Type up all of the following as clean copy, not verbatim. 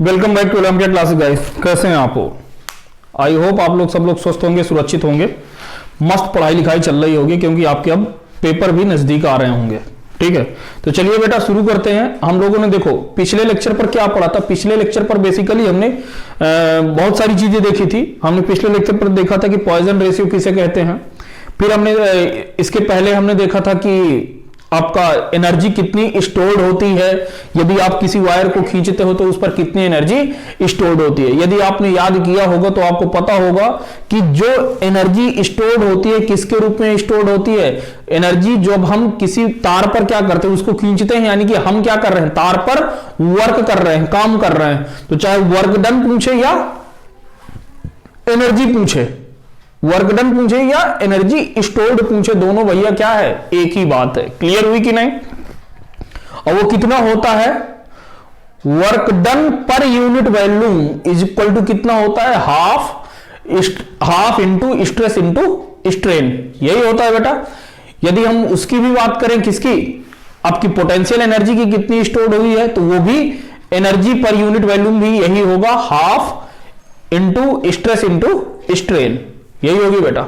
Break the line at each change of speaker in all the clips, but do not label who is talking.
Welcome back to Olympia classes guys. कैसे हैं आप? आई होप आप लोग सब लोग स्वस्थ होंगे, सुरक्षित होंगे, मस्त पढ़ाई लिखाई चल रही होगी क्योंकि आपके अब पेपर भी नजदीक आ रहे होंगे। ठीक है, तो चलिए बेटा शुरू करते हैं। हम लोगों ने देखो पिछले लेक्चर पर क्या पढ़ा था। पिछले लेक्चर पर बेसिकली हमने बहुत सारी चीजें देखी थी। हमने पिछले लेक्चर पर देखा था कि पॉइजन रेशियो किसे कहते हैं। फिर हमने इसके पहले हमने देखा था कि आपका एनर्जी कितनी स्टोर्ड होती है। यदि आप किसी वायर को खींचते हो तो उस पर कितनी एनर्जी स्टोर्ड होती है। यदि आपने याद किया होगा तो आपको पता होगा कि जो एनर्जी स्टोर्ड होती है किसके रूप में स्टोर्ड होती है। एनर्जी जब हम किसी तार पर क्या करते हैं, उसको खींचते हैं, यानी कि हम क्या कर रहे हैं, तार पर वर्क कर रहे हैं, काम कर रहे हैं। तो चाहे वर्क डन पूछे या एनर्जी पूछे, वर्क डन पूछे या एनर्जी स्टोर्ड पूछे, दोनों भैया क्या है, एक ही बात है। क्लियर हुई कि नहीं? और वो कितना होता है, work done per unit volume is equal to कितना होता है, half into stress into strain. यही होता है बेटा। यदि हम उसकी भी बात करें, किसकी, आपकी पोटेंशियल एनर्जी की कितनी स्टोर्ड हुई है, तो वो भी एनर्जी पर यूनिट वॉल्यूम भी यही होगा, half into stress into strain, यही होगी बेटा।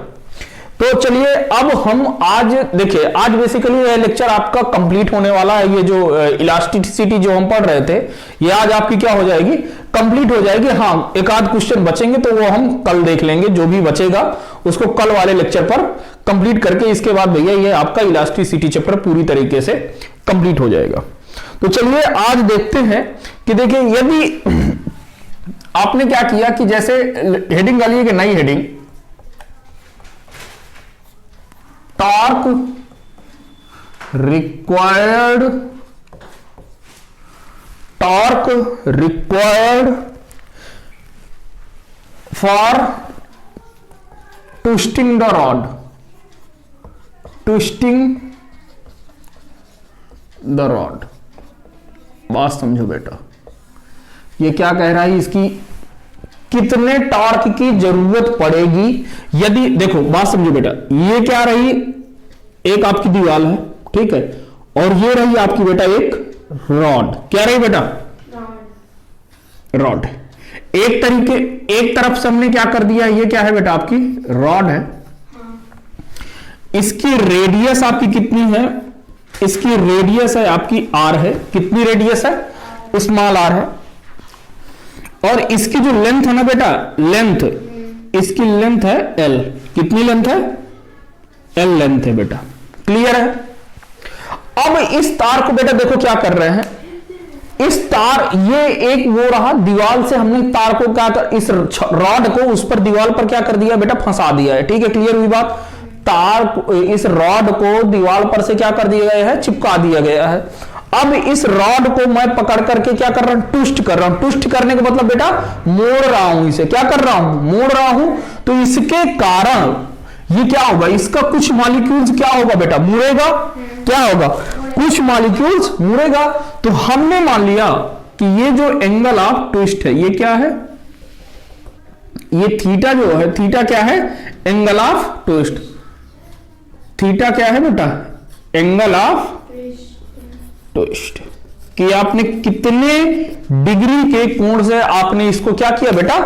तो चलिए अब हम आज देखिए, आज बेसिकली यह लेक्चर आपका कंप्लीट होने वाला है। ये जो इलास्टिसिटी जो हम पढ़ रहे थे, ये आज आपकी क्या हो जाएगी, कंप्लीट हो जाएगी। हाँ, एक आध क्वेश्चन बचेंगे तो वो हम कल देख लेंगे। जो भी बचेगा उसको कल वाले लेक्चर पर कंप्लीट करके इसके बाद भैया ये आपका इलास्टिसिटी चैप्टर पूरी तरीके से कंप्लीट हो जाएगा। तो चलिए आज देखते हैं कि देखिए, यदि आपने क्या किया कि जैसे हेडिंग डाली है कि नई heading, torque required for twisting the rod, बात समझो बेटा। ये क्या कह रहा है, इसकी कितने टॉर्क की जरूरत पड़ेगी। यदि देखो बात समझो बेटा, ये क्या रही, एक आपकी दीवार है, ठीक है, और ये रही आपकी बेटा एक रॉड। क्या रही बेटा, रॉड। एक तरफ से हमने क्या कर दिया, ये क्या है बेटा, आपकी रॉड है। इसकी रेडियस आपकी कितनी है, इसकी रेडियस है आपकी आर है। कितनी रेडियस है, स्मॉल आर है। और इसकी जो लेंथ है ना बेटा, लेंथ, इसकी लेंथ है एल। कितनी लेंथ है, एल लेंथ है बेटा। क्लियर है? अब इस तार को बेटा देखो क्या कर रहे हैं, इस तार, ये एक वो रहा, दीवार से हमने तार को क्या कर, इस रॉड को उस पर दीवार पर क्या कर दिया बेटा, फंसा दिया है। ठीक है, क्लियर हुई बात। तार, इस रॉड को दीवार पर से क्या कर दिया गया है, चिपका दिया गया है। अब इस रॉड को मैं पकड़ करके क्या कर रहा हूं, ट्विस्ट कर रहा हूं। ट्विस्ट करने का मतलब बेटा मोड़ रहा हूं, इसे क्या कर रहा हूं, मोड़ रहा हूं। तो इसके कारण ये क्या होगा, इसका कुछ मॉलिक्यूल्स क्या होगा बेटा, मुड़ेगा। क्या होगा, कुछ मॉलिक्यूल्स मुड़ेगा। तो हमने मान लिया कि ये जो एंगल ऑफ ट्विस्ट है, ये क्या है, ये थीटा जो है, थीटा क्या है, एंगल ऑफ ट्विस्ट। थीटा क्या है बेटा, एंगल ऑफ ट्विस्ट। कि आपने कितने डिग्री के कोण से आपने इसको क्या किया बेटा,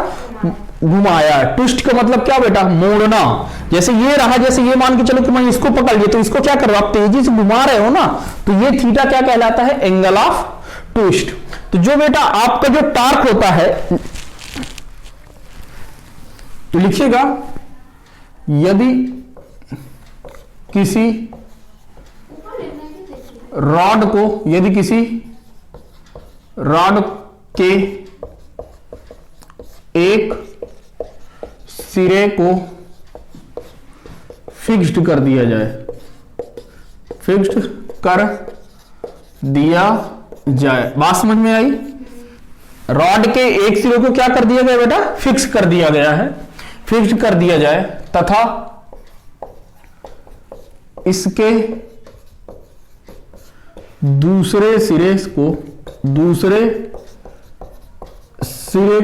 घुमाया है। ट्विस्ट का मतलब क्या बेटा, मोड़ना। जैसे ये रहा, जैसे ये मान के चलो कि मैं इसको पकड़ लिया, तो इसको क्या कर रहा, आप तेजी से घुमा रहे हो ना, तो ये थीटा क्या कहलाता है, एंगल ऑफ ट्विस्ट। तो जो बेटा आपका जो टॉर्क होता है, तो लिखिएगा, यदि किसी रॉड को, यदि किसी रॉड के एक सिरे को फिक्स्ड कर दिया जाए, फिक्स्ड कर दिया जाए, बात समझ में आई। रॉड के एक सिरे को क्या कर दिया गया बेटा, फिक्स कर दिया गया है, फिक्स्ड कर दिया जाए, तथा इसके दूसरे सिरे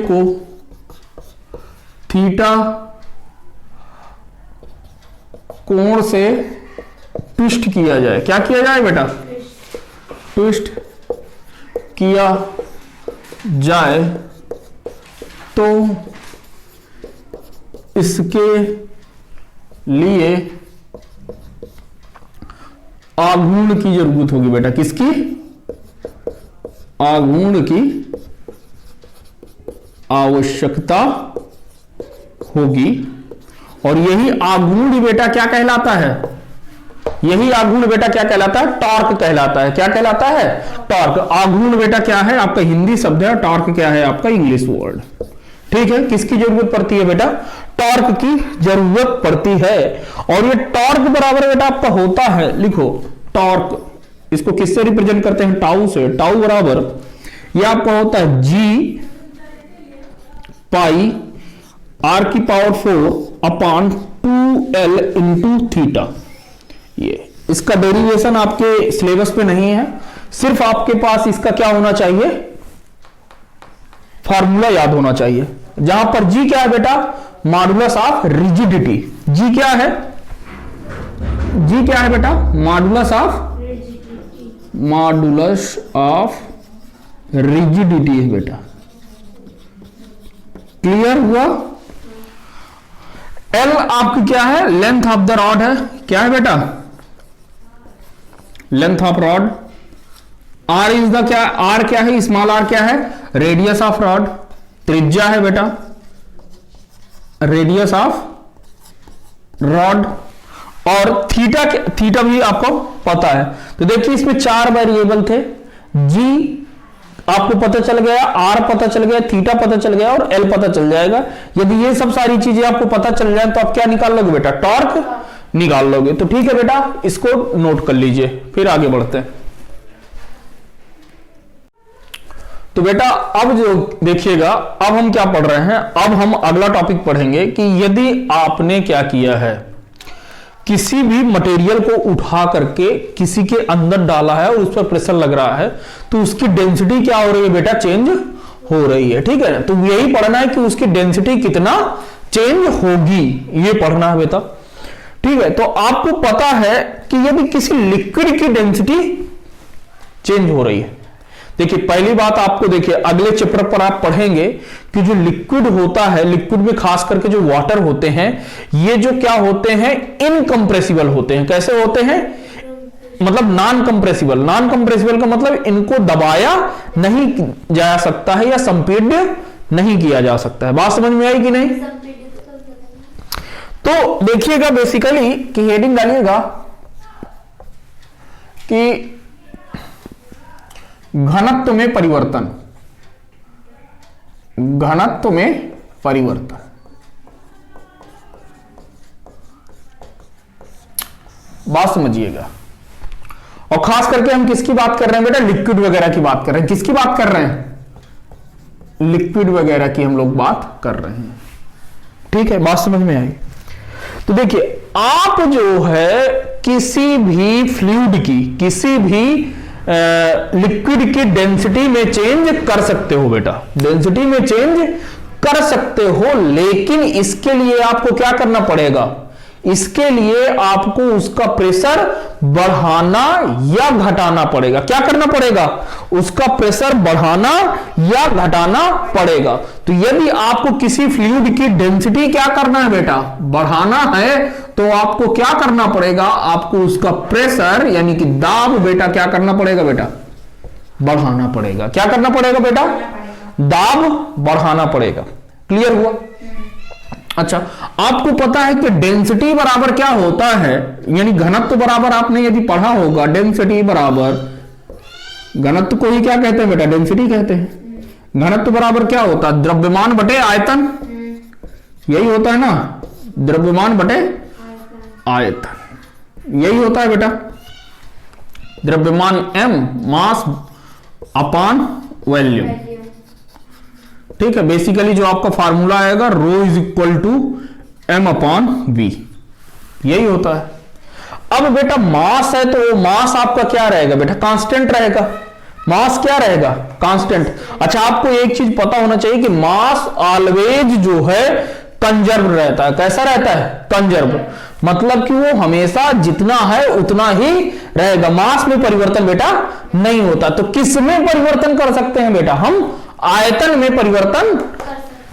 को थीटा कोण से ट्विस्ट किया जाए। क्या किया जाए बेटा, ट्विस्ट किया जाए तो इसके लिए आघूर्ण की जरूरत होगी बेटा। किसकी? आघूर्ण की आवश्यकता होगी। और यही आघूर्ण बेटा क्या कहलाता है? यही आघूर्ण बेटा क्या कहलाता है? टॉर्क कहलाता है। क्या कहलाता है? टॉर्क। आघूर्ण बेटा क्या है? आपका हिंदी शब्द है। टॉर्क क्या है? आपका इंग्लिश वर्ड। ठीक है। किसकी जरूरत पड़ती है बेटा? टॉर्क की जरूरत पड़ती है। और ये टॉर्क बराबर बेटा आपका होता है, लिखो टॉर्क, इसको किससे रिप्रेजेंट करते हैं? टाउ से। टाउ बराबर ये आपका होता है जी पाई आर की power 4 upon 2l into theta. ये इसका डेरिवेशन आपके सिलेबस पे नहीं है, सिर्फ आपके पास इसका क्या होना चाहिए? फार्मूला याद होना चाहिए। जहां पर जी क्या है बेटा? Modulus of rigidity. जी क्या है? जी क्या है बेटा? मॉडुलस ऑफ रिजिडिटी है बेटा। क्लियर हुआ? एल आपकी क्या है? लेंथ ऑफ द रॉड है। क्या है बेटा? Length of rod. R is the क्या? आर क्या है? स्मॉल आर क्या है? Radius of rod. त्रिज्या है बेटा रेडियस ऑफ रॉड। और थीटा, थीटा भी आपको पता है। तो देखिए इसमें 4 वेरिएबल थे। जी आपको पता चल गया, आर पता चल गया, थीटा पता चल गया और एल पता चल जाएगा। यदि ये सब सारी चीजें आपको पता चल जाए तो आप क्या निकाल लोगे बेटा? टॉर्क निकाल लोगे। तो ठीक है बेटा, इसको नोट कर लीजिए, फिर आगे बढ़ते हैं। तो बेटा अब जो देखिएगा, अब हम क्या पढ़ रहे हैं? अब हम अगला टॉपिक पढ़ेंगे कि यदि आपने क्या किया है, किसी भी मटेरियल को उठा करके किसी के अंदर डाला है और उस पर प्रेशर लग रहा है, तो उसकी डेंसिटी क्या हो रही है बेटा? चेंज हो रही है। ठीक है, तो यही पढ़ना है कि उसकी डेंसिटी कितना चेंज होगी, ये पढ़ना है बेटा। ठीक है, तो आपको पता है कि यदि किसी लिक्विड की डेंसिटी चेंज हो रही है, देखिए पहली बात आपको, देखिए अगले चैप्टर पर आप पढ़ेंगे कि जो लिक्विड होता है, लिक्विड में खास करके जो वाटर होते हैं, ये जो क्या होते हैं? इनकंप्रेसिबल होते हैं। कैसे होते हैं? मतलब नॉन कंप्रेसिबल। नॉन कंप्रेसिबल का मतलब इनको दबाया नहीं जा सकता है या संपीड्य नहीं किया जा सकता है। बात समझ में आई कि नहीं? तो देखिएगा बेसिकली कि हेडिंग डालिएगा कि घनत्व में परिवर्तन। घनत्व में परिवर्तन। बात समझिएगा। और खास करके हम किसकी बात कर रहे हैं बेटा? लिक्विड वगैरह की बात कर रहे हैं। किसकी बात कर रहे हैं? लिक्विड वगैरह की हम लोग बात कर रहे हैं। ठीक है, बात समझ में आई? तो देखिए आप जो है किसी भी फ्लूइड की, किसी भी लिक्विड की डेंसिटी में चेंज कर सकते हो बेटा। डेंसिटी में चेंज कर सकते हो, लेकिन इसके लिए आपको क्या करना पड़ेगा? इसके लिए आपको उसका प्रेशर बढ़ाना या घटाना पड़ेगा। क्या करना पड़ेगा? उसका प्रेशर बढ़ाना या घटाना पड़ेगा। तो यदि आपको किसी फ्लूइड की डेंसिटी क्या करना है बेटा? बढ़ाना है, तो आपको क्या करना पड़ेगा? आपको उसका प्रेशर यानी कि दाब बेटा क्या करना पड़ेगा बेटा? बढ़ाना पड़ेगा। क्या करना पड़ेगा बेटा? दाब बढ़ाना पड़ेगा। क्लियर हुआ? अच्छा, आपको पता है कि डेंसिटी बराबर क्या होता है, यानी घनत्व बराबर आपने यदि पढ़ा होगा, डेंसिटी बराबर, घनत्व को ही क्या कहते हैं बेटा? डेंसिटी कहते हैं। घनत्व बराबर क्या होता है? द्रव्यमान बटे आयतन। यही होता है ना, द्रव्यमान बटे आयतन, यही होता है बेटा। द्रव्यमान m, मास अपॉन वॉल्यूम। ठीक है, बेसिकली जो आपका फार्मूला आएगा rho is equal to m upon v, यही होता है। अब बेटा मास है, तो मास आपका क्या रहेगा बेटा? कांस्टेंट रहेगा। मास क्या रहेगा? कांस्टेंट। अच्छा, आपको एक चीज पता होना चाहिए कि मास ऑलवेज जो है कंजर्व रहता है। कैसा रहता है? कंजर्व। मतलब कि वो हमेशा जितना है उतना ही रहेगा। मास में परिवर्तन बेटा नहीं होता। तो किस में परिवर्तन कर सकते हैं बेटा? हम आयतन में परिवर्तन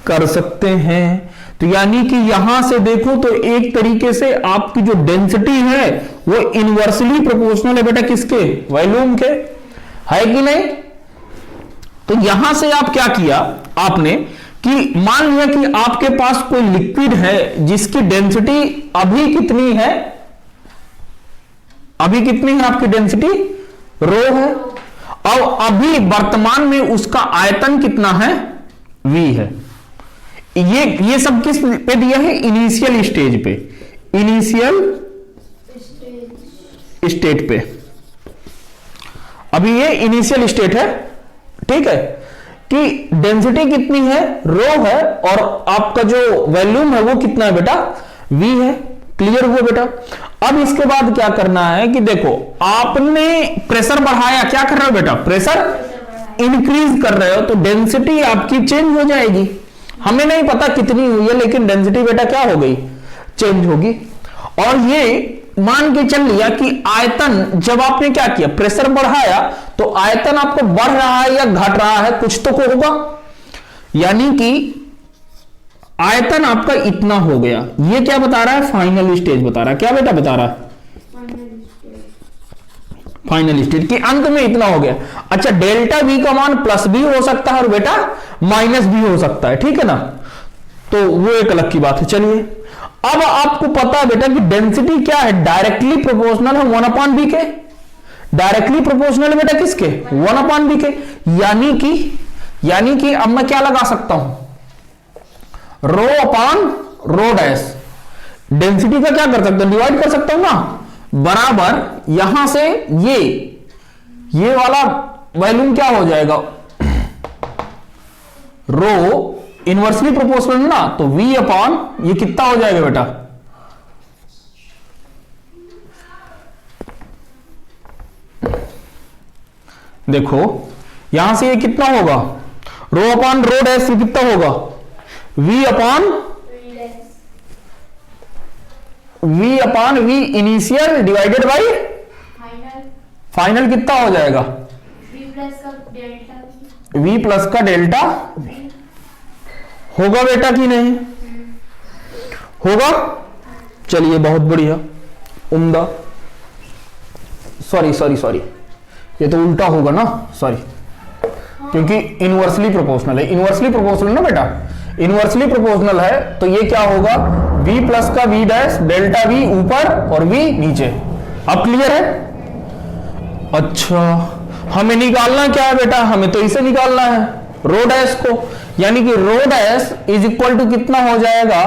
कर सकते हैं। तो यानी कि यहां से देखो तो एक तरीके से आपकी जो डेंसिटी है वो इनवर्सली प्रोपोर्शनल है बेटा किसके, वॉल्यूम के, है कि नहीं। तो यहां से आप क्या किया आपने कि मान लिया कि आपके पास कोई लिक्विड है जिसकी डेंसिटी अभी कितनी है, अभी कितनी है आपकी डेंसिटी, रो है, और अभी वर्तमान में उसका आयतन कितना है, v है। ये सब किस पे दिया है, इनिशियल स्टेज पे, इनिशियल स्टेट पे। अभी ये इनिशियल स्टेट है, ठीक है, कि डेंसिटी कितनी है, रो है, और आपका जो वॉल्यूम है वो कितना है बेटा, v है। क्लियर हुआ बेटा। अब इसके बाद क्या करना है कि देखो आपने प्रेशर बढ़ाया, क्या कर रहे हो बेटा, प्रेशर इंक्रीज कर रहे हो, तो डेंसिटी आपकी चेंज हो जाएगी। हमें नहीं पता कितनी हुई है, लेकिन डेंसिटी बेटा क्या हो गई, चेंज होगी। और ये मान के चल लिया कि आयतन, जब आपने क्या किया, प्रेशर बढ़ाया, तो आयतन आपको बढ़ रहा है या घट रहा है, कुछ तो होगा, यानी कि आयतन आपका इतना हो गया। ये क्या बता रहा है, फाइनल स्टेज बता रहा है। क्या बेटा बता रहा है, फाइनल स्टेज के अंत में इतना हो गया। अच्छा, डेल्टा वी का मान प्लस भी हो सकता है और बेटा माइनस भी हो सकता है, ठीक है ना, तो वो एक अलग की बात है। चलिए अब आपको पता है बेटा कि डेंसिटी क्या है, डायरेक्टली प्रोपोर्शनल है 1/v के, डायरेक्टली प्रोपोर्शनल बेटा किसके, 1/v के। यानी कि अब मैं क्या लगा सकता हूं, rho upon rho dash, density का क्या कर सकता हूं, डिवाइड कर सकता हूं ना, बराबर यहां से ये वाला वॉल्यूम क्या हो जाएगा, रो इनवर्सली प्रोपोर्शनल ना, तो v अपॉन ये कितना हो जाएगा बेटा, देखो यहां से ये कितना होगा, रो अपॉन रो डैश कितना होगा, v upon v initial divided by final कितना हो जाएगा, v प्लस का डेल्टा होगा बेटा कि नहीं होगा। चलिए बहुत बढ़िया, उम्दा, सॉरी ये तो उल्टा होगा ना, सॉरी, क्योंकि इनवर्सली प्रोपोर्शनल है, इनवर्सली प्रोपोर्शनल ना बेटा, इनवर्सली प्रोपोर्शनल है, तो ये क्या होगा, v प्लस का v डैश डेल्टा v ऊपर और v नीचे। अब क्लियर है। अच्छा, हमें निकालना क्या है बेटा, हमें तो इसे निकालना है, रो डैश को, यानी कि rho dash is equal to कितना हो जाएगा,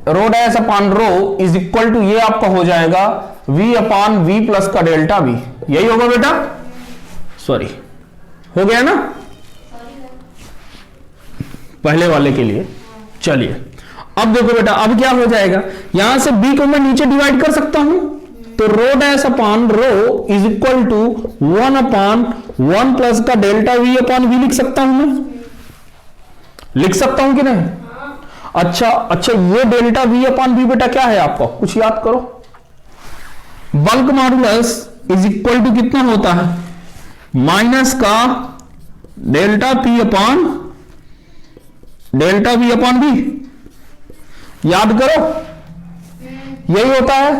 rho dash upon rho is equal to ये आपका हो जाएगा v अपॉन v प्लस का डेल्टा v, यही होगा बेटा, सॉरी हो गया ना पहले वाले के लिए। चलिए अब देखो बेटा, अब क्या हो जाएगा, यहां से b को मैं नीचे डिवाइड कर सकता हूं, तो rho dash upon rho is equal to 1/1 plus का डेल्टा v अपॉन v लिख सकता हूं मैं, लिख सकता हूं कि नहीं। अच्छा, ये डेल्टा v अपॉन v बेटा क्या है आपका, कुछ याद करो, bulk modulus is equal to कितना होता है, माइनस का delta p upon delta v upon v, याद करो यही होता है।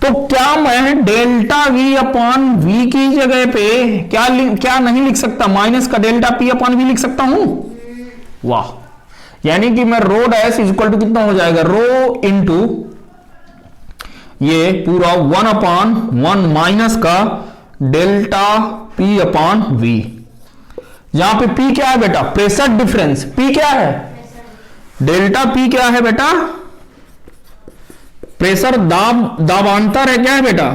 तो क्या मैं डेल्टा v अपॉन v की जगह पे क्या नहीं लिख सकता, माइनस का डेल्टा p अपॉन v लिख सकता हूं, वाह, यानी कि मैं rho dash is equal to कितना हो जाएगा, रो इंटू ये पूरा 1/1 माइनस का डेल्टा p अपॉन v, यहां पे p क्या है बेटा, प्रेशर डिफरेंस, p क्या है, डेल्टा p क्या है बेटा, प्रेशर दाबांतर है, क्या है बेटा,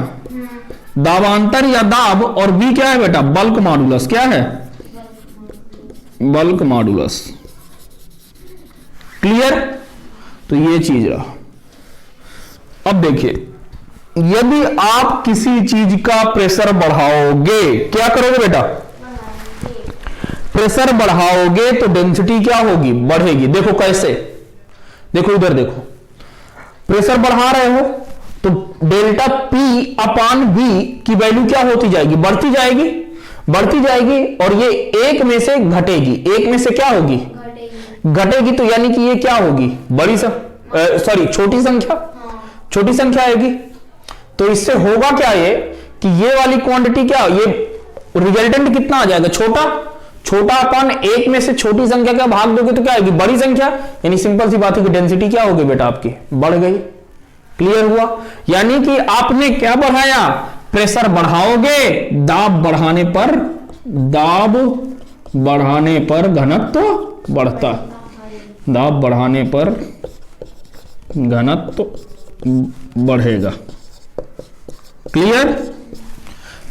दाबांतर या दाब, और v क्या है बेटा, बल्क मॉडुलस, क्या है, बल्क मॉडुलस। क्लियर, तो ये चीज रहा। अब देखिए, यदि आप किसी चीज का प्रेशर बढ़ाओगे, क्या करोगे बेटा, प्रेशर बढ़ाओगे तो डेंसिटी क्या होगी, बढ़ेगी। देखो कैसे, देखो इधर देखो, प्रेशर बढ़ा रहे हो तो डेल्टा P अपॉन V की वैल्यू क्या होती जाएगी, बढ़ती जाएगी, और ये एक में से घटेगी, एक में से क्या होगी, घटेगी तो यानी कि ये क्या होगी, बड़ी सॉरी छोटी संख्या, छोटी संख्या आएगी। तो इससे होगा क्या ये कि ये वाली क्वांटिटी क्या, ये रिजल्टेंट कितना आ जाएगा, छोटा, छोटा अपन एक में से छोटी संख्या का भाग दोगे तो क्या आएगी, बड़ी संख्या। यानी सिंपल सी बात है कि डेंसिटी क्या होगी बेटा आपकी, बढ़ गई। क्लियर हुआ। यानी कि आपने क्या बढ़ाया, प्रेशर बढ़ाओगे, दाब बढ़ाने पर, दाब बढ़ाने पर घनत्व बढ़ता, दाब बढ़ाने पर घनत्व बढ़ेगा। क्लियर।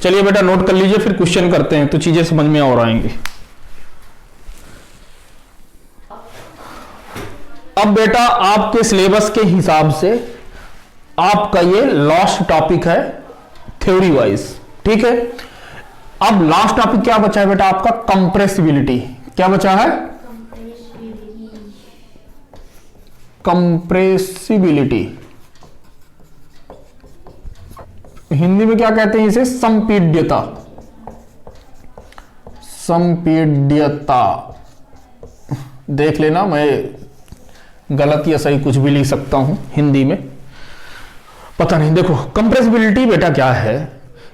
चलिए बेटा नोट कर लीजिए, फिर क्वेश्चन करते हैं तो चीजें समझ में और आएंगी। अब बेटा आपके सिलेबस के हिसाब से आपका ये लास्ट टॉपिक है थ्योरी वाइज, ठीक है। अब लास्ट टॉपिक क्या बचा है बेटा आपका, कंप्रेसिबिलिटी। क्या बचा है, कंप्रेसिबिलिटी। हिंदी में क्या कहते हैं इसे, संपीड्यता, संपीड्यता। देख लेना, मैं गलत या सही कुछ भी लिख सकता हूं हिंदी में, पता नहीं। देखो कंप्रेसिबिलिटी बेटा क्या है,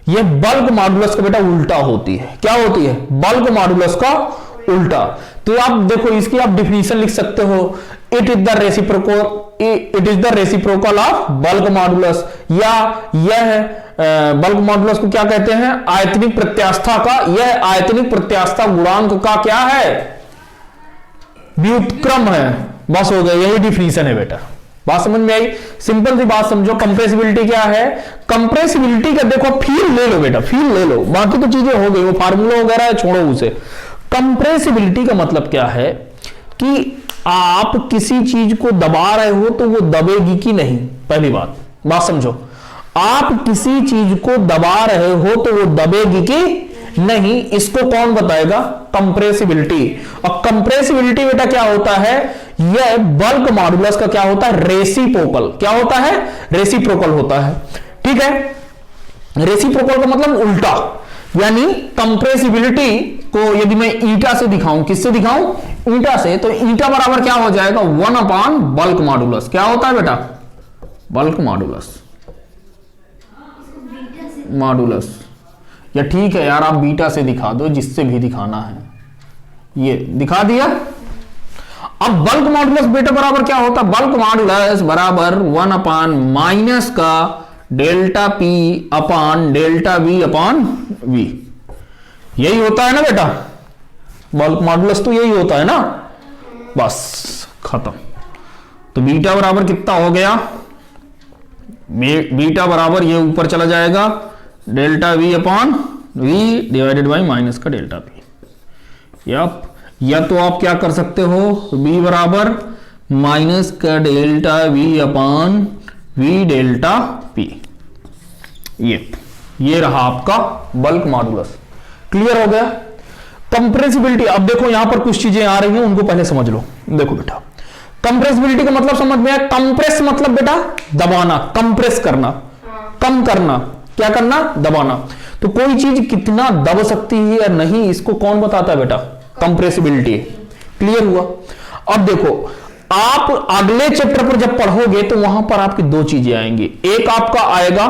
ये बल्क मॉडुलस का बेटा उल्टा होती है। क्या होती है, बल्क मॉडुलस का उल्टा। तो आप देखो इसकी आप डिफिनीशन लिख सकते हो, it is the reciprocal, it is the reciprocal of bulk modulus, या यह बल्क मॉडुलस को क्या कहते हैं, आयतनिक प्रत्यास्थता का, यह आयतनिक प्रत्यास्थता गुणांक का क्या है, व्युत्क्रम है। बस हो गया, यही डिफिनीशन है बेटा। बात समझ में आई, सिंपल सी बात समझो। कंप्रेसिबिलिटी क्या है, कंप्रेसिबिलिटी का देखो फील ले लो बेटा, फील ले लो, बाकी तो चीजें हो गई, वो फार्मूला वगैरह है, छोड़ो उसे। कंप्रेसिबिलिटी का मतलब क्या है कि आप किसी चीज को दबा रहे हो तो वो दबेगी कि नहीं, पहली बात समझो। आप किसी चीज को दबा रहे हो तो वो दबेगी कि नहीं, इसको कौन बताएगा, कंप्रेसिबिलिटी। और कंप्रेसिबिलिटी बेटा क्या होता है, यह बल्क मॉडुलस का क्या होता है, रेसिप्रोकल। क्या होता है, रेसिप्रोकल होता है, ठीक है। रेसिप्रोकल का मतलब उल्टा। यानी कंप्रेसिबिलिटी को यदि मैं ईटा से दिखाऊं, किससे दिखाऊं, ईटा से, तो ईटा बराबर क्या हो जाएगा, 1 बल्क मॉडुलस। क्या होता है बेटा, बल्क मॉडुलस, मॉडुलस। या ठीक है यार, आप बीटा से दिखा दो, जिससे भी दिखाना है, ये दिखा दिया। अब बल्क मॉडुलस बेटा बराबर क्या होता है, बल्क मॉडुलस बराबर 1 माइनस का delta P upon delta V upon V. यही होता है ना बेटा, बल्क मॉडुलस तो यही होता है ना, बस खत्म। तो बीटा बराबर कितना हो गया, बीटा बराबर ये ऊपर चला जाएगा, delta V upon V divided by minus का डेल्टा पी। या तो आप क्या कर सकते हो, b बराबर माइनस का delta V upon we delta P. ये रहा आपका बल्क मॉडुलस। क्लियर हो गया। कंप्रेसिबिलिटी, अब देखो यहां पर कुछ चीजें आ रही हैं, उनको पहले समझ लो। देखो बेटा कंप्रेसिबिलिटी का मतलब समझ में आया, कंप्रेस मतलब बेटा दबाना, कंप्रेस करना, कम करना, क्या करना, दबाना। तो कोई चीज कितना दब सकती है या नहीं, इसको कौन बताता है बेटा, कंप्रेसिबिलिटी। क्लियर हुआ। अब देखो आप अगले चैप्टर पर जब पढ़ोगे तो वहां पर आपकी दो चीजें आएंगी, एक आपका आएगा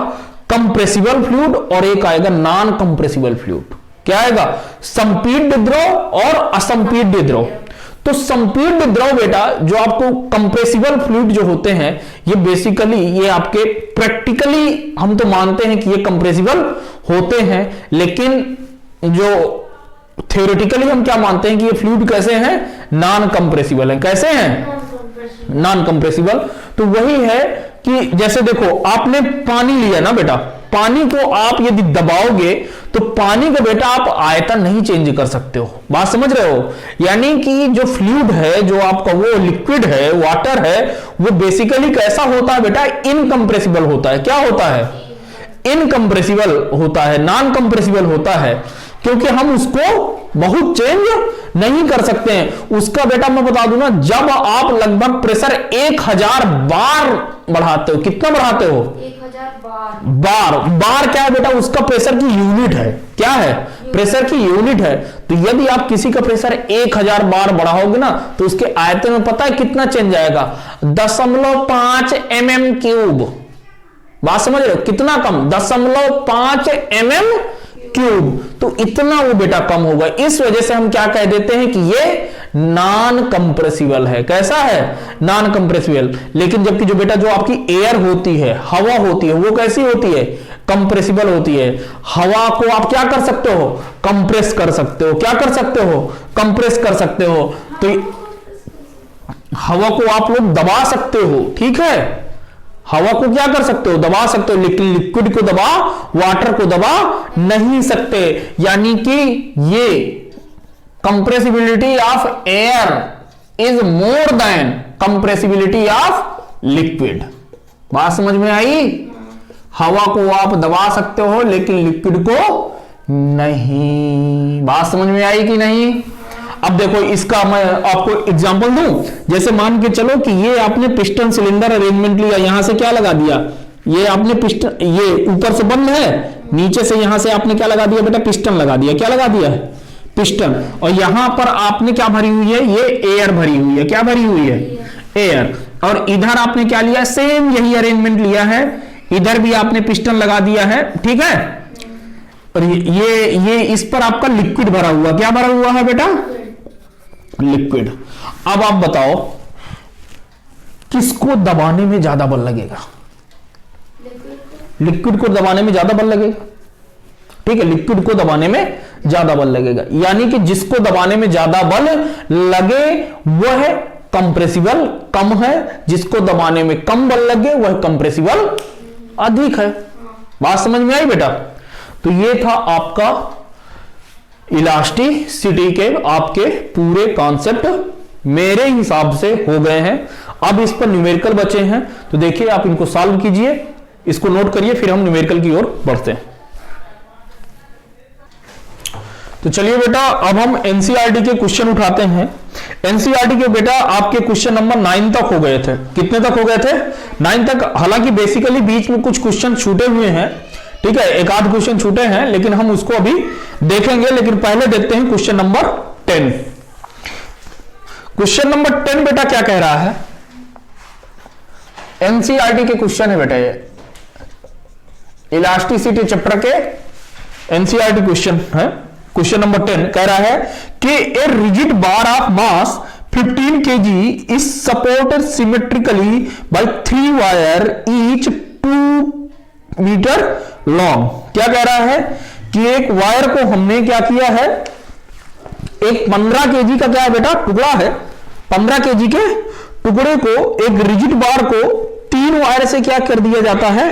कंप्रेसिबल फ्लूइड और एक आएगा नॉन कंप्रेसिबल फ्लूइड। क्या आएगा, संपीड्य द्रव और असंपीड्य द्रव। तो संपीड्य द्रव बेटा जो आपको कंप्रेसिबल फ्लूइड जो होते हैं, ये बेसिकली ये आपके प्रैक्टिकली हम तो मानते हैं कि ये कंप्रेसिबल होते हैं, लेकिन जो थ्योरेटिकली हम क्या मानते हैं कि ये फ्लूइड कैसे हैं, नॉन कंप्रेसिबल है। कैसे हैं, नॉन कंप्रेसिबल। तो वही है कि जैसे देखो आपने पानी लिया ना बेटा, पानी को आप यदि दबाओगे तो पानी का बेटा आप आयतन नहीं चेंज कर सकते हो। बात समझ रहे हो। यानी कि जो फ्लूइड है, जो आपका वो लिक्विड है, वाटर है, वो बेसिकली कैसा होता है बेटा, इनकंप्रेसिबल होता है। क्या होता है, इनकंप्रेसिबल होता है, नॉन कंप्रेसिबल होता है। क्योंकि हम उसको बहुत चेंज नहीं कर सकते हैं। उसका बेटा मैं बता दूं ना, जब आप लगभग प्रेशर 1000 बार बढ़ाते हो, कितना बढ़ाते हो?
1000 बार।
बार क्या है बेटा? उसका प्रेशर की यूनिट है। क्या है? प्रेशर की यूनिट है। तो यदि आप किसी का प्रेशर 1000 बार बढ़ाओगे ना, तो उसके आयतन में पता है कितना चेंज आएगा? 0.5 mm³। बात समझ रहे हो? कितना कम? 0.5 mm³। तो इतना वो बेटा कम होगा। इस वजह से हम क्या कह देते हैं कि ये नॉन कंप्रेसिबल है। कैसा है? Non compressible. लेकिन जबकि जो बेटा जो आपकी एयर होती है, हवा होती है, वो कैसी होती है? कंप्रेसिबल होती है। हवा को आप क्या कर सकते हो? कंप्रेस कर सकते हो। क्या कर सकते हो? कंप्रेस कर सकते हो। तो हवा को आप लोग दबा सकते हो, ठीक है? हवा को क्या कर सकते हो? दबा सकते हो, लेकिन लिक्विड को दबा, वाटर को दबा नहीं सकते। यानी कि ये compressibility of air is more than compressibility of liquid. बात समझ में आई? हवा को आप दबा सकते हो, लेकिन लिक्विड को नहीं। बात समझ में आई कि नहीं? अब देखो, इसका मैं आपको एग्जांपल दूं। जैसे मान के चलो कि ये आपने पिस्टन सिलेंडर अरेंजमेंट लिया, यहां से क्या लगा दिया? ये आपने पिस्टन, ये ऊपर से बंद है, नीचे से यहां से आपने क्या लगा दिया बेटा? पिस्टन लगा दिया। क्या लगा दिया? पिस्टन। और यहां पर आपने क्या भरी हुई है? ये एयर भरी हुई है। क्या भरी हुई है? एयर। और इधर आपने क्या लिया? सेम यही अरेंजमेंट लिया है। इधर भी आपने पिस्टन लगा दिया है, ठीक है? और ये इस पर आपका लिक्विड भरा हुआ। क्या भरा हुआ है बेटा? लिक्विड। अब आप बताओ किसको दबाने में ज्यादा बल लगेगा? लिक्विड को दबाने में ज्यादा बल लगेगा, ठीक है? लिक्विड को दबाने में ज्यादा बल लगेगा। यानी कि जिसको दबाने में ज्यादा बल लगे वह कंप्रेसिबल कम है, जिसको दबाने में कम बल लगे वह कंप्रेसिबल अधिक है। बात समझ में आई बेटा? तो ये था आपका इलास्टिसिटी के आपके पूरे कॉन्सेप्ट मेरे हिसाब से हो गए हैं। अब इस पर न्यूमेरिकल बचे हैं, तो देखिए आप इनको सॉल्व कीजिए, इसको नोट करिए, फिर हम न्यूमेरिकल की ओर बढ़ते हैं। तो चलिए बेटा, अब हम एनसीईआरटी के क्वेश्चन उठाते हैं। एनसीईआरटी के बेटा आपके क्वेश्चन नंबर 9 तक हो गए थे। कितने तक हो गए थे? 9 तक। हालांकि बेसिकली बीच में कुछ क्वेश्चन छूटे हुए हैं, ठीक है? एक आध क्वेश्चन छूटे हैं, लेकिन हम उसको अभी देखेंगे। लेकिन पहले देखते हैं क्वेश्चन नंबर 10। क्वेश्चन नंबर 10 बेटा क्या कह रहा है? एनसीईआरटी के क्वेश्चन है बेटा, ये इलास्टिसिटी चैप्टर के एनसीईआरटी क्वेश्चन है। क्वेश्चन नंबर 10 कह रहा है कि a rigid bar of mass 15 kg is supported symmetrically by 3 wire each 2 meter long. क्या कह रहा है कि एक वायर को हमने क्या किया है? एक 15 kg का क्या है बेटा? टुकड़ा है। 15 kg के टुकड़े को, एक रिजिड बार को 3 वायर से क्या कर दिया जाता है?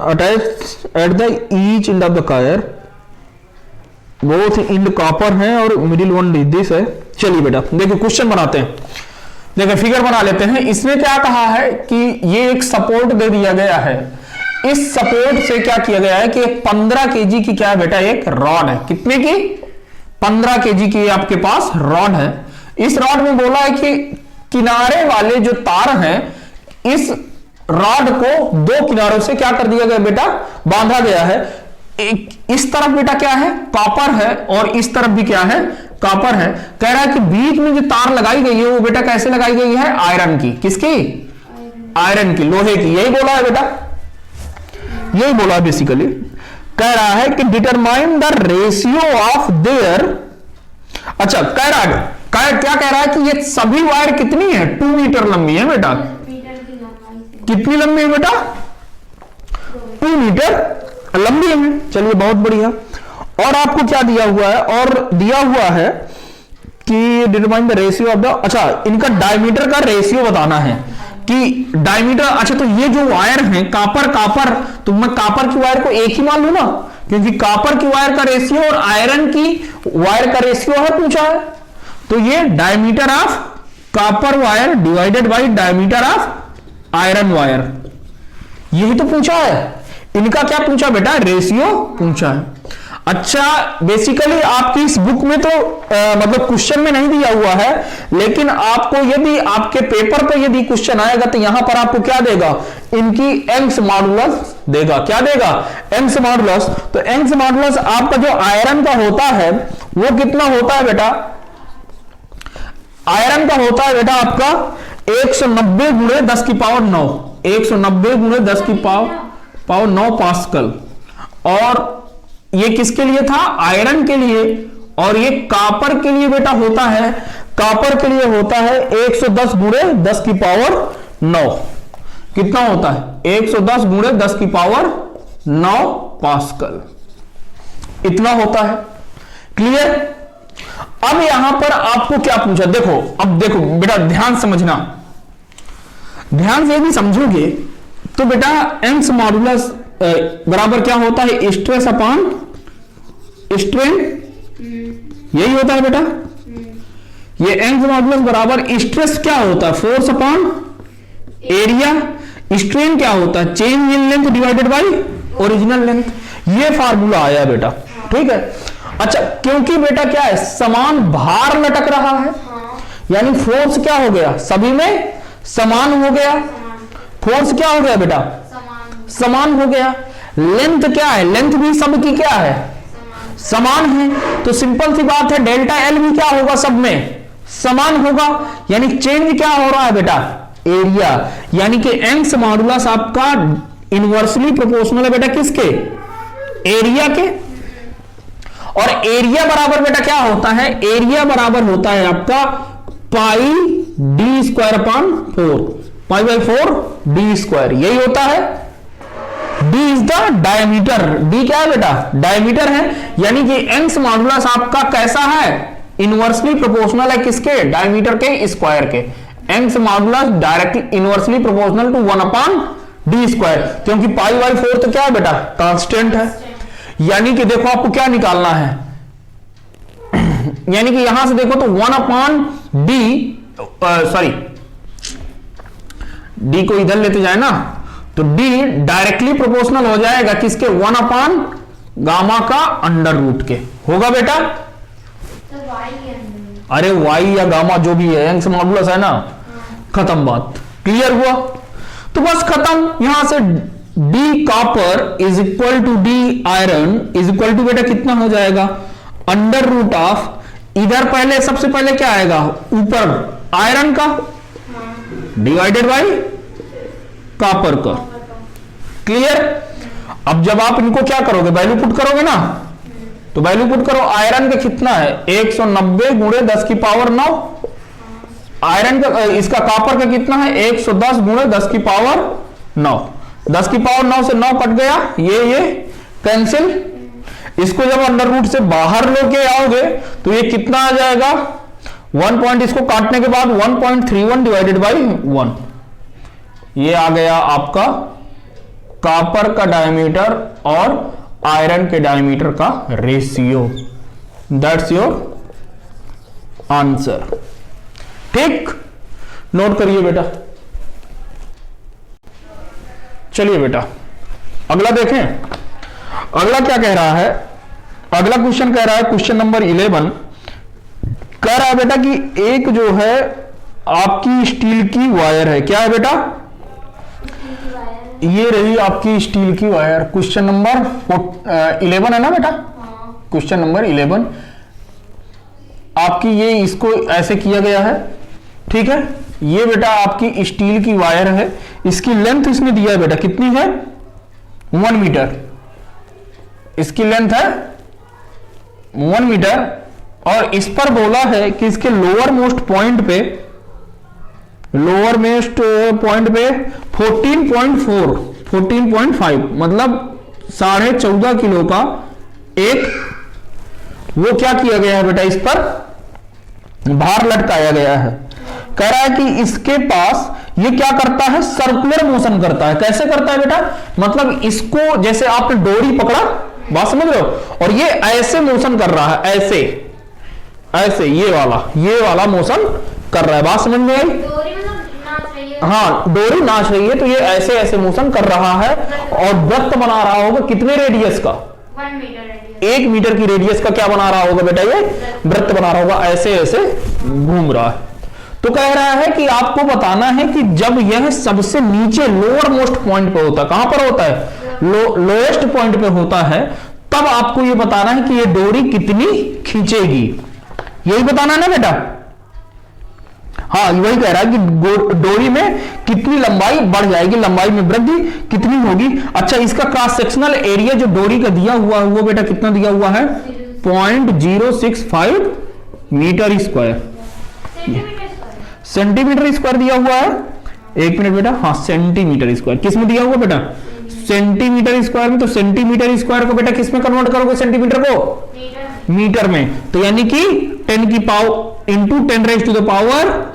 Attach at the each end of the wire, both and copper है और मिडिल वन दिस है। चलिए बेटा देखिए क्वेश्चन बनाते हैं। देखिए फिगर बना लेते हैं। इसमें क्या कहा है कि ये एक सपोर्ट दे दिया गया है। इस सपोर्ट से क्या किया गया है कि 15 kg की क्या है बेटा? एक रॉड है। कितने की? 15 kg की आपके पास रॉड है। इस रॉड में बोला है कि किनारे वाले जो तार हैं, इस रॉड को 2 किनारों से क्या कर दिया गया बेटा? बांधा गया है। एक इस तरफ बेटा क्या है? कॉपर है, और इस तरफ भी क्या है? कॉपर है। कह रहा है कि बीच में जो तार लगाई गई है वो बेटा कैसे लगाई गई है? आयरन की। किसकी? आयरन की, लोहे की। यही बोला है बेटा, यही बोला है बेसिकली। कह रहा है कि determine the ratio of their. अच्छा, कह रहा है क्या कह रहा है कि ये सभी वायर कितनी है? 2 मीटर लंबी है बेटा। कितनी लंबी है बेटा? 2 मीटर लंबी है। चलिए बहुत बढ़िया। और आपको क्या दिया हुआ है? और दिया हुआ है कि determine the ratio of the, अच्छा इनका डायमीटर का रेशियो बताना है कि डायमीटर। अच्छा तो ये जो वायर है कापर, तो मैं कापर की वायर को एक ही मान लू ना, क्योंकि कापर की वायर का रेशियो और आयरन की वायर का रेशियो है पूछा है। तो ये diameter of copper wire divided by diameter of iron wire, यही तो पूछा है। इनका क्या पूछा बेटा? रेशियो पूछा है। अच्छा, बेसिकली आपकी इस बुक में तो मतलब क्वेश्चन में नहीं दिया हुआ है, लेकिन आपको यदि आपके पेपर पे यदि क्वेश्चन आएगा तो यहां पर आपको क्या देगा, इनकी यंग्स मॉडुलस देगा। क्या देगा, यंग्स मॉडुलस। तो यंग्स मॉडुलस आपका जो आयरन का होता है वो कितना होता है बेटा, आयरन का होता है बेटा आपका 190 गुणे 10 की पावर 9, 190 गुणे 10 की पावर 9 पास्कल। और ये किसके लिए था, आयरन के लिए। और ये कॉपर के लिए बेटा होता है, कॉपर के लिए होता है 110 गुणे 10 की पावर 9। कितना होता है, 110 गुणे 10 की पावर 9 पास्कल, इतना होता है। क्लियर। अब यहां पर आपको क्या पूछा, देखो अब देखो बेटा, ध्यान समझना, ध्यान से भी समझोगे तो बेटा यंग्स मॉडुलस बराबर क्या होता है, स्ट्रेस अपॉन स्ट्रेन, यही होता है बेटा। ये यंग्स मॉडुलस बराबर स्ट्रेस क्या होता है, फोर्स अपॉन एरिया, स्ट्रेन क्या होता है, change in length divided by original length. ये फार्मूला आया बेटा, ठीक है। अच्छा, क्योंकि बेटा क्या है, समान भार लटक रहा है, यानी फोर्स क्या हो गया, सभी में समान हो गया। फोर्स क्या हो गया बेटा, समान हो गया। लेंथ क्या है, लेंथ भी सब की क्या है, समान है। तो सिंपल सी बात है, डेल्टा एल भी क्या होगा, सब में समान होगा। यानी चेंज क्या हो रहा है बेटा, एरिया। यानी कि यंग्स मॉडुलस आपका इनवर्सली प्रोपोर्शनल है बेटा किसके, एरिया के। और एरिया बराबर बेटा क्या होता है, एरिया बराबर होता है आपका pi D square upon 4, pi by 4 D square, यही होता है। D is the diameter, D क्या है बेटा, डायमीटर है। यानी कि यंग्स मॉडुलस आपका कैसा है, इनवर्सली प्रोपोर्शनल है किसके, डायमीटर के स्क्वायर के। Young's modulus directly inversely proportional to 1 upon D square, क्योंकि पाई बाई 4 तो क्या है बेटा, कांस्टेंट है। यानी कि देखो आपको क्या निकालना है, यानी कि यहां से देखो तो 1 अपॉन डी, सॉरी डी को इधर लेते जाए ना, तो डी डायरेक्टली प्रोपोर्शनल हो जाएगा किसके, 1 अपॉन गामा का अंडर रूट के, होगा बेटा। अरे वाई या गामा जो भी है, यंग्स मॉडुलस है ना, खत्म बात, क्लियर हुआ। तो बस खत्म। यहां से D copper is equal to D iron is equal to बेटा कितना हो जाएगा, अंडर रूट ऑफ, इधर पहले सबसे पहले क्या आएगा, ऊपर आयरन का डिवाइडेड बाय कॉपर का। क्लियर। अब जब आप इनको क्या करोगे, वैल्यू पुट करोगे ना, तो वैल्यू पुट करो। आयरन का कितना है, 190 गुणे 10 की पावर 9। आयरन का, इसका कॉपर का कितना है, 110 गुणे 10 की पावर 9। 10 की पावर 9 से 9 कट गया, ये कैंसिल। इसको जब अंडर रूट से बाहर लेके आओगे तो ये कितना आ जाएगा, 1 पॉइंट, इसको काटने के बाद 1.31 डिवाइडेड बाई 1, ये आ गया आपका कॉपर का डायमीटर और आयरन के डायमीटर का रेशियो। That's your answer. ठीक, नोट करिए बेटा। चलिए बेटा अगला देखें। अगला क्या कह रहा है, अगला क्वेश्चन कह रहा है, क्वेश्चन नंबर 11 कह रहा है बेटा कि एक जो है आपकी स्टील की वायर है। क्या है बेटा, ये रही आपकी स्टील की वायर। क्वेश्चन नंबर 11 है ना बेटा, क्वेश्चन नंबर 11 आपकी, ये इसको ऐसे किया गया है, ठीक है। ये बेटा आपकी स्टील की वायर है, इसकी लेंथ इसने दिया है बेटा कितनी है, 1 मीटर। इसकी लेंथ है 1 मीटर और इस पर बोला है कि इसके लोअर मोस्ट पॉइंट पे 14.5 मतलब 14.5 किलो का एक वो क्या किया गया है बेटा, इस पर भार लटकाया गया है। कह रहा है कि इसके पास ये क्या करता है, सर्कुलर मोशन करता है। कैसे करता है बेटा, मतलब इसको जैसे आपने डोरी पकड़ा, बात समझ रहे हो, और ये ऐसे मोशन कर रहा है, ऐसे ऐसे ये वाला मोशन कर रहा है। बात समझ में आई, हाँ डोरी नाच रही है, तो ये ऐसे ऐसे मोशन कर रहा है और वृत्त बना रहा होगा कितने रेडियस का, 1 मीटर की रेडियस का क्या बना रहा होगा बेटा, ये वृत्त बना रहा होगा, ऐसे ऐसे घूम रहा है। तो कह रहा है कि आपको बताना है कि जब यह सबसे नीचे लोअर मोस्ट पॉइंट पे होता है, कहां पर होता है, लोएस्ट पॉइंट पे होता है, तब आपको यह बताना है कि यह डोरी कितनी खींचेगी, यही बताना है ना बेटा। हाँ, वही कह रहा है कि डोरी में कितनी लंबाई बढ़ जाएगी, लंबाई में वृद्धि कितनी होगी। अच्छा, इसका क्रॉस सेक्शनल एरिया जो डोरी का दिया हुआ है वो बेटा कितना दिया हुआ है, 0.065 मीटर स्क्वायर, सेंटीमीटर स्क्वायर दिया हुआ है। एक मिनट बेटा, हाँ सेंटीमीटर स्क्वायर किस में दिया हुआ बेटा, सेंटीमीटर स्क्वायर में। तो सेंटीमीटर स्क्वायर को बेटा किस में कन्वर्ट करोगे, सेंटीमीटर को मीटर में। तो यानी कि 10 की power into 10 raise to the power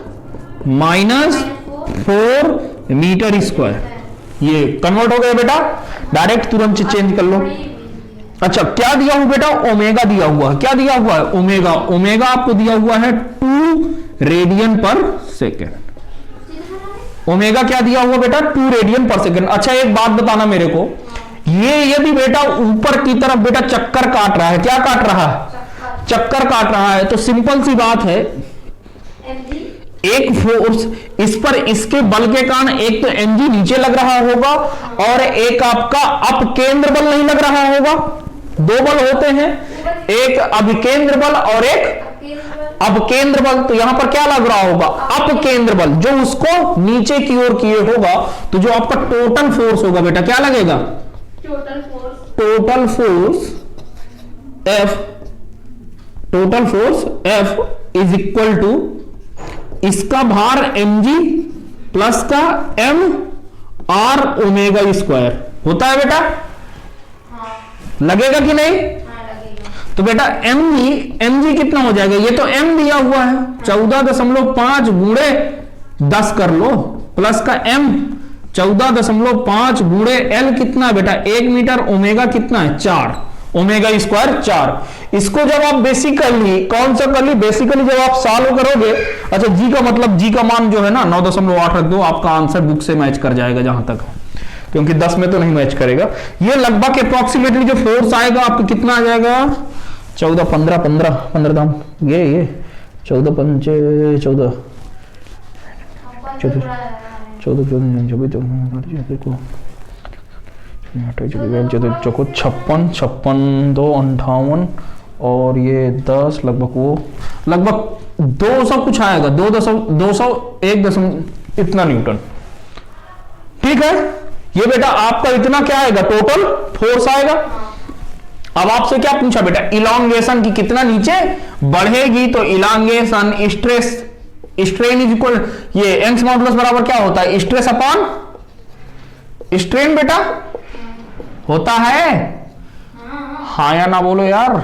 -4 meter square, ये कन्वर्ट हो गया बेटा। डायरेक्ट तुरंत चेंज कर लो। अच्छा, क्या दिया हुआ बेटा, ओमेगा दिया हुआ है। क्या दिया हुआ है, ओमेगा। ओमेगा आपको दिया हुआ है 2 रेडियन पर सेकेंड। ओमेगा क्या दिया हुआ बेटा, 2 रेडियन पर सेकेंड। अच्छा, एक बात बताना मेरे को, ये यदि बेटा ऊपर की तरफ बेटा चक्कर काट रहा है, क्या काट रहा है, चक्कर काट रहा है, तो सिंपल सी बात है, एक फोर्स इस पर इसके बल के कारण एक तो mg नीचे लग रहा होगा और एक आपका अपकेंद्र बल नहीं लग रहा होगा। 2 बल होते हैं, एक अभिकेंद्र बल और एक अपकेंद्र बल। तो यहां पर क्या लग रहा होगा, अपकेंद्र बल, जो उसको नीचे की ओर किए होगा। तो जो आपका टोटल फोर्स होगा बेटा क्या लगेगा, total force F is equal to इसका भार mg प्लस का m r ओमेगा स्क्वायर होता है बेटा। लगेगा कि नहीं, तो बेटा mg कितना हो जाएगा, ये तो m दिया हुआ है 14.5 गुणे 10 कर लो, प्लस का m 14.5 गुणे l कितना बेटा 1 मीटर, ओमेगा कितना है 4, ओमेगा स्क्वायर 4। इसको जब आप बेसिकली कौन सा कर ली, बेसिकली जब आप सॉल्व करोगे, अच्छा जी का मतलब जी का मान जो है ना 9.8 रख दो, आपका आंसर बुक से मैच कर जाएगा जहां तक, क्योंकि 10 में तो नहीं मैच करेगा। ये लगभग अप्रोक्सीमेटली जो फोर्स आएगा आपको कितना आ जाएगा, 14 15 दाम, ये 14 5 14 चौको 56 2 58 और ये 10 लगभग 200 कुछ आएगा, 201 इतना न्यूटन। ठीक है, ये बेटा आपका इतना क्या आएगा, टोटल फोर्स आएगा। अब आपसे क्या पूछा बेटा, इलांगेशन की कितना नीचे बढ़ेगी, तो इलांगेशन स्ट्रेन इज इक्वल, ये यंग्स मॉडुलस बराबर क्या होता है, स्ट्रेस अपॉन स्ट्रेन बेटा होता है। हाँ या ना बोलो यार,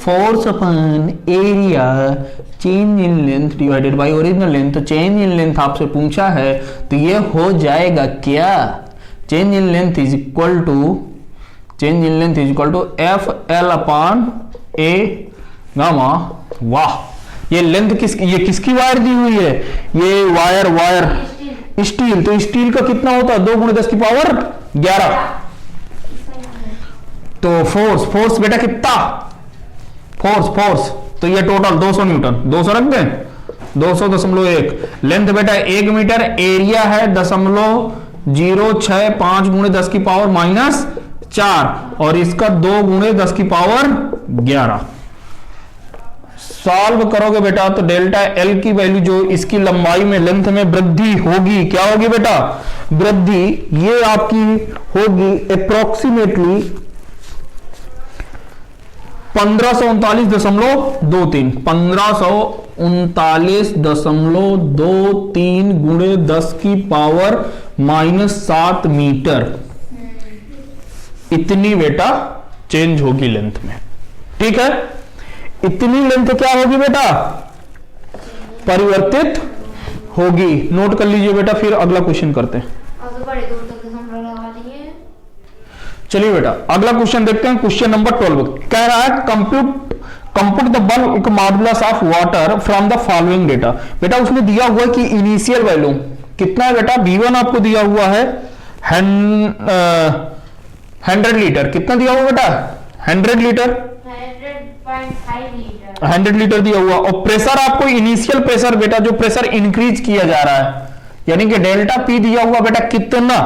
force upon area change in length divided by original length. तो चेंज इन लेंथ आपसे पूछा है, तो ये हो जाएगा क्या, change in length is equal to F L upon A gamma. वाह, ये लेंथ ये किसकी वायर दी हुई है, ये वायर स्टील। तो स्टील का कितना होता है, 2 गुणे 10 की पावर 11। तो फोर्स बेटा कितना, फोर्स तो ये टोटल 200 न्यूटन, 200 रख दें, 200.1। लेंथ बेटा 1 मीटर, एरिया है 0.065 गुणे 10 की पावर -4 और इसका 2 गुणे 10 की पावर 11। सॉल्व करोगे बेटा तो डेल्टा एल की वैल्यू जो इसकी लंबाई में लेंथ में वृद्धि होगी, क्या होगी बेटा, वृद्धि, ये आपकी होगी अप्रोक्सीमेटली 1539.23 गुणे 10 की पावर -7 मीटर, इतनी बेटा चेंज होगी लेंथ में। ठीक है, इतनी लेंथ क्या होगी बेटा, परिवर्तित होगी। नोट कर लीजिए बेटा, फिर अगला क्वेश्चन करते हैं। चलिए बेटा अगला क्वेश्चन देखते हैं। क्वेश्चन नंबर 12 कह रहा है compute the bulk modulus of water from the following data. बेटा उसमें दिया हुआ है कि इनिशियल वैल्यू कितना है बेटा, V1 आपको दिया हुआ है 100 लीटर, कितना दिया हुआ बेटा 100 लीटर, 100 लीटर दिया हुआ। और प्रेशर आपको इनिशियल प्रेशर बेटा, जो प्रेशर इंक्रीज किया जा रहा है, यानी कि डेल्टा पी दिया हुआ बेटा कितना,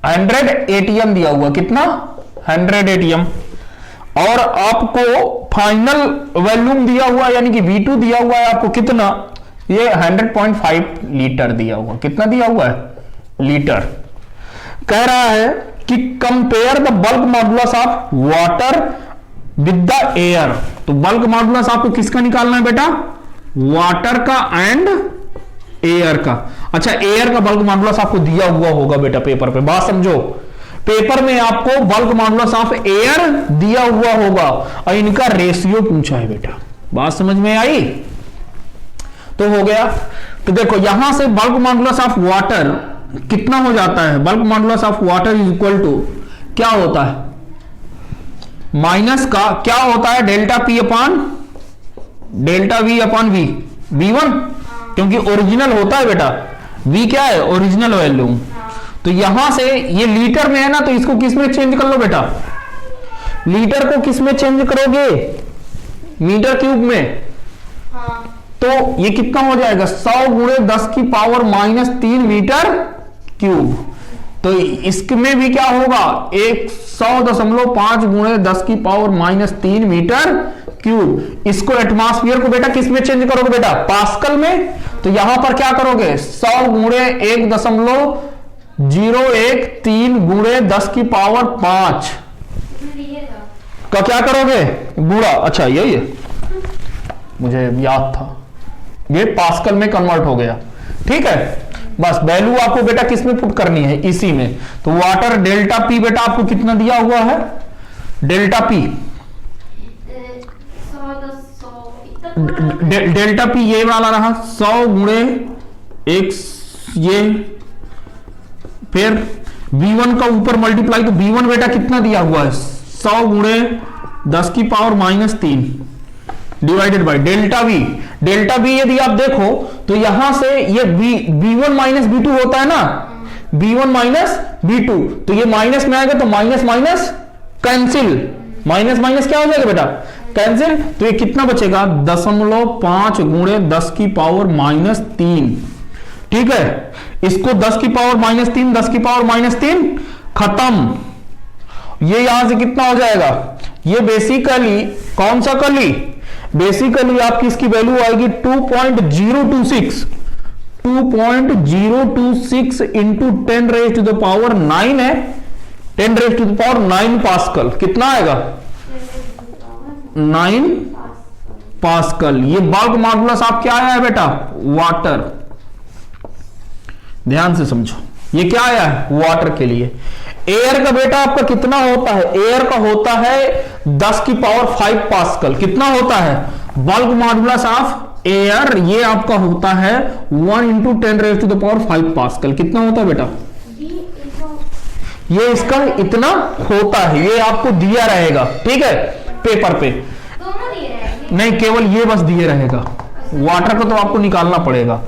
100 एटीएम दिया हुआ, कितना 100 एटीएम। और आपको फाइनल वॉल्यूम दिया हुआ यानी कि V2 दिया हुआ है आपको कितना, ये 100.5 लीटर दिया हुआ, कितना दिया हुआ है, लीटर। कह रहा है कि compare the bulk modulus of water with the air. तो बल्क मॉडुलस आपको किसका निकालना है बेटा, वाटर का एंड एयर का। अच्छा, एयर का बल्क मॉडुलस आपको दिया हुआ होगा बेटा पेपर पे, बात समझो, पेपर में आपको बल्क मॉडुलस ऑफ एयर दिया हुआ होगा और इनका रेशियो पूछा है बेटा, बात समझ में आई। तो हो गया। तो देखो यहां से बल्क मॉडुलस ऑफ वाटर कितना हो जाता है, bulk modulus of water is equal to क्या होता है, माइनस का क्या होता है, delta P upon delta V upon V, V1, क्योंकि ओरिजिनल होता है बेटा, V क्या है, ओरिजिनल वैल्यूम। तो यहां से ये लीटर में है ना, तो इसको किस में चेंज कर लो बेटा, लीटर को किस में चेंज करोगे, मीटर क्यूब में। तो ये कितना हो जाएगा, 100 गुणे 10 की पावर -3 मीटर क्यूब। तो इसमें भी क्या होगा, 100.5 गुणे 10 की पावर -3 मीटर क्यूब। इसको एटमॉस्फेयर को बेटा किस में चेंज करोगे बेटा, पास्कल में। तो यहां पर क्या करोगे, 100 गुणे 1.013 गुणे 10 की पावर 5 का क्या करोगे, गुणा। अच्छा यही है, मुझे याद था, ये पास्कल में कन्वर्ट हो गया, ठीक है। बस वैल्यू आपको बेटा किस में पुट करनी है, इसी में। तो वाटर डेल्टा पी बेटा आपको कितना दिया हुआ है, डेल्टा पी, डेल्टा पी ये वाला रहा 100 गुणे 1, ये फिर V1 का ऊपर मल्टीप्लाई, तो V1 बेटा कितना दिया हुआ है, 100 गुणे 10 की power -3 divided by delta we. Delta we यदि आप देखो तो यहां से ये V1 माइनस V2 होता है ना, V1 माइनस V2, तो ये माइनस में आएगा तो minus minus cancel, minus minus क्या हो जाएगा बेटा, कैंसिल। तो ये कितना बचेगा, 0.5 गुणे 10 की पावर -3, ठीक है। इसको 10 की पावर -3, 10 की पावर -3 खत्म। ये यहां से कितना हो जाएगा, ये बेसिकली कौन सा कली, बेसिकली आपकी इसकी वैल्यू आएगी 2.026 इंटू 10⁻⁹ है, 10⁻⁹ पास्कल। कितना आएगा, 9 पास्कल। ये बल्क मॉडुलस आप क्या आया है बेटा, वाटर, ध्यान से समझो, ये क्या आया है, वाटर के लिए। एयर का बेटा आपका कितना होता है, एयर का होता है 10 की पावर 5 पास्कल। कितना होता है, बल्क मॉडुलस ऑफ एयर ये आपका होता है 1 इंटू 10⁻⁵ पास्कल। कितना होता है बेटा, ये इसका इतना होता है, ये आपको दिया रहेगा, ठीक है, पेपर पे नहीं, केवल ये बस दिए रहेगा, वाटर का तो आपको निकालना पड़ेगा।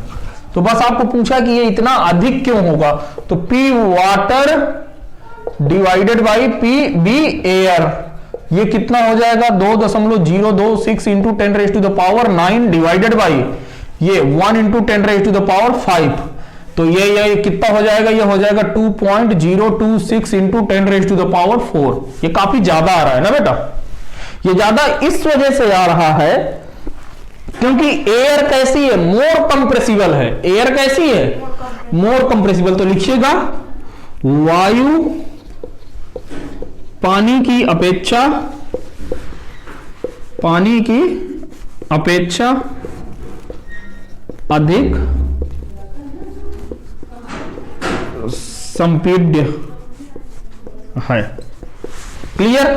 तो बस आपको पूछा कि ये इतना अधिक क्यों होगा, तो P water divided by P air, ये कितना हो जाएगा 2.026 इंटू 10⁻⁹ डिवाइडेड बाई ये 1 इंटू 10⁻⁵। तो ये कितना हो जाएगा, ये हो जाएगा 2.026 इंटू 10⁻⁴। ये काफी ज्यादा आ रहा है ना बेटा, ये ज्यादा इस वजह से आ रहा है क्योंकि एयर कैसी है, मोर कंप्रेसिबल है। एयर कैसी है, मोर कंप्रेसिबल। तो लिखिएगा वायु पानी की अपेक्षा अधिक संपीड्य है। क्लियर,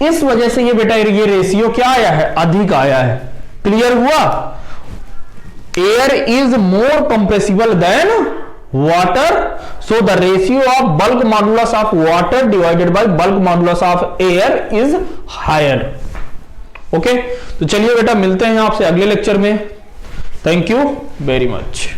इस वजह से ये बेटा ये रेशियो क्या आया है, अधिक आया है। क्लियर हुआ, air is more compressible than water, so the ratio of bulk modulus of water divided by bulk modulus of air is higher. Okay, तो चलिए बेटा मिलते हैं आपसे अगले लेक्चर में। Thank you very much.